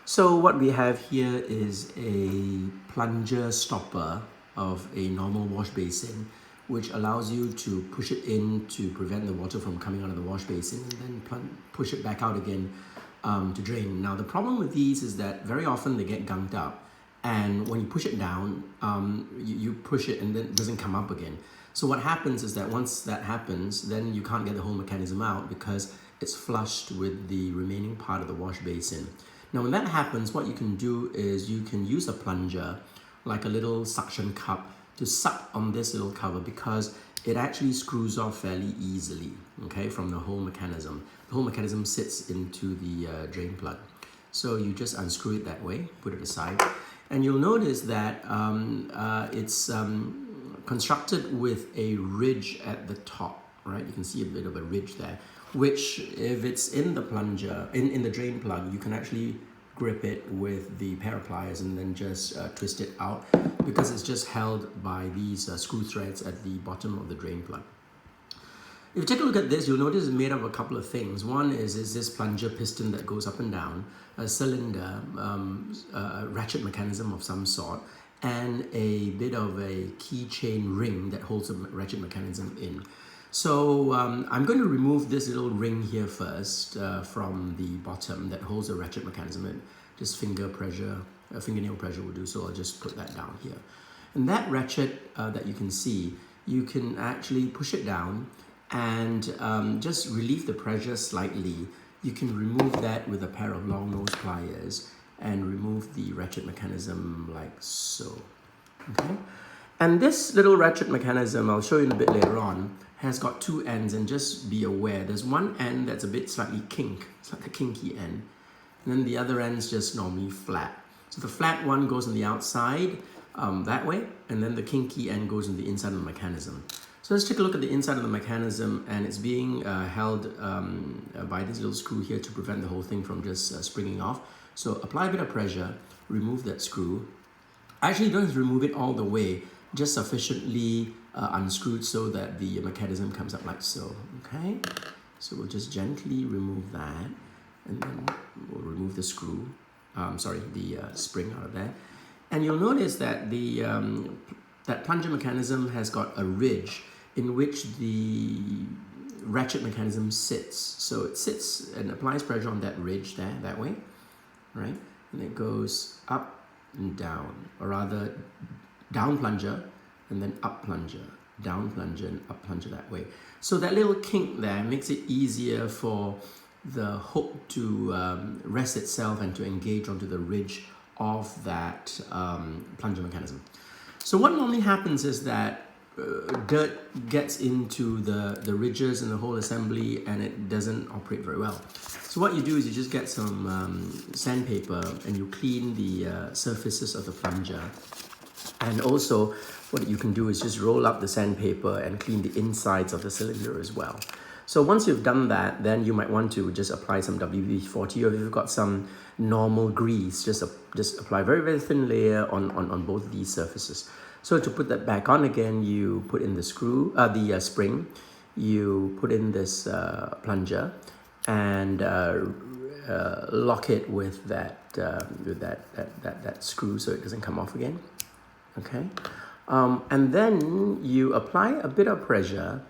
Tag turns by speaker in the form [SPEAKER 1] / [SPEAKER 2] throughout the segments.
[SPEAKER 1] So what we have here is a plunger stopper of a normal wash basin, which allows you to push it in to prevent the water from coming out of the wash basin, and then push it back out again to drain. Now the problem with these is that very often they get gunked up, and when you push it down, you push it and then it doesn't come up again. So what happens is that once that happens, then you can't get the whole mechanism out because it's flushed with the remaining part of the wash basin. Now when that happens, what you can do is you can use a plunger, like a little suction cup, to suck on this little cover, because it actually screws off fairly easily, okay, from the whole mechanism. The whole mechanism sits into the drain plug. So you just unscrew it that way, put it aside, and you'll notice that it's constructed with a ridge at the top, right? You can see a bit of a ridge there, which if it's in the plunger, in the drain plug, you can actually grip it with the pair of pliers and then just twist it out, because it's just held by these screw threads at the bottom of the drain plug. If you take a look at this, you'll notice it's made of a couple of things. One is this plunger piston that goes up and down, a cylinder, a ratchet mechanism of some sort, and a bit of a keychain ring that holds a ratchet mechanism in. So I'm going to remove this little ring here first from the bottom that holds a ratchet mechanism in. Just fingernail pressure will do, so I'll just put that down here. And that ratchet that you can see, you can actually push it down and just relieve the pressure slightly. You can remove that with a pair of long nose pliers and remove the ratchet mechanism like so, okay? And this little ratchet mechanism, I'll show you in a bit later on, has got two ends, and just be aware, there's one end that's a bit slightly it's like a kinky end, and then the other end's just normally flat. So the flat one goes on the outside that way, and then the kinky end goes on the inside of the mechanism. So let's take a look at the inside of the mechanism, and it's being held by this little screw here to prevent the whole thing from just springing off. So apply a bit of pressure, remove that screw. Actually, you don't have to remove it all the way, just sufficiently unscrewed so that the mechanism comes up like so, okay? So we'll just gently remove that, and then we'll remove the screw, the spring out of there. And you'll notice that the that plunger mechanism has got a ridge in which the ratchet mechanism sits. So it sits and applies pressure on that ridge there, that way, right? And it goes up and down, or rather down plunger and then up plunger, down plunger and up plunger that way. So that little kink there makes it easier for the hook to rest itself and to engage onto the ridge of that plunger mechanism. So what normally happens is that dirt gets into the ridges and the whole assembly, and it doesn't operate very well. So what you do is you just get some sandpaper and you clean the surfaces of the plunger. And also what you can do is just roll up the sandpaper and clean the insides of the cylinder as well. So once you've done that, then you might want to just apply some WD-40, or if you've got some normal grease, just apply a very, very thin layer on both of these surfaces. So to put that back on again, you put in the spring, you put in this plunger, and lock it with that screw so it doesn't come off again, okay? And then you apply a bit of pressure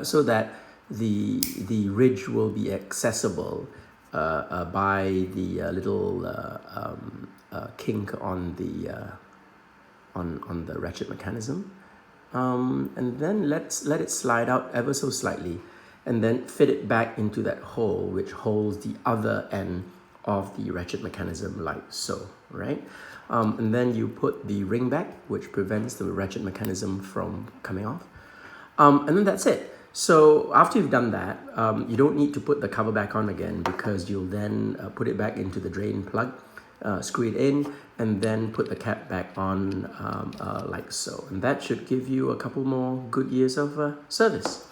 [SPEAKER 1] so that the ridge will be accessible by the little kink on the ratchet mechanism, and then let it slide out ever so slightly, and then fit it back into that hole which holds the other end of the ratchet mechanism like so, right? And then you put the ring back, which prevents the ratchet mechanism from coming off. And then that's it. So after you've done that, you don't need to put the cover back on again, because you'll then put it back into the drain plug, screw it in, and then put the cap back on like so. And that should give you a couple more good years of service.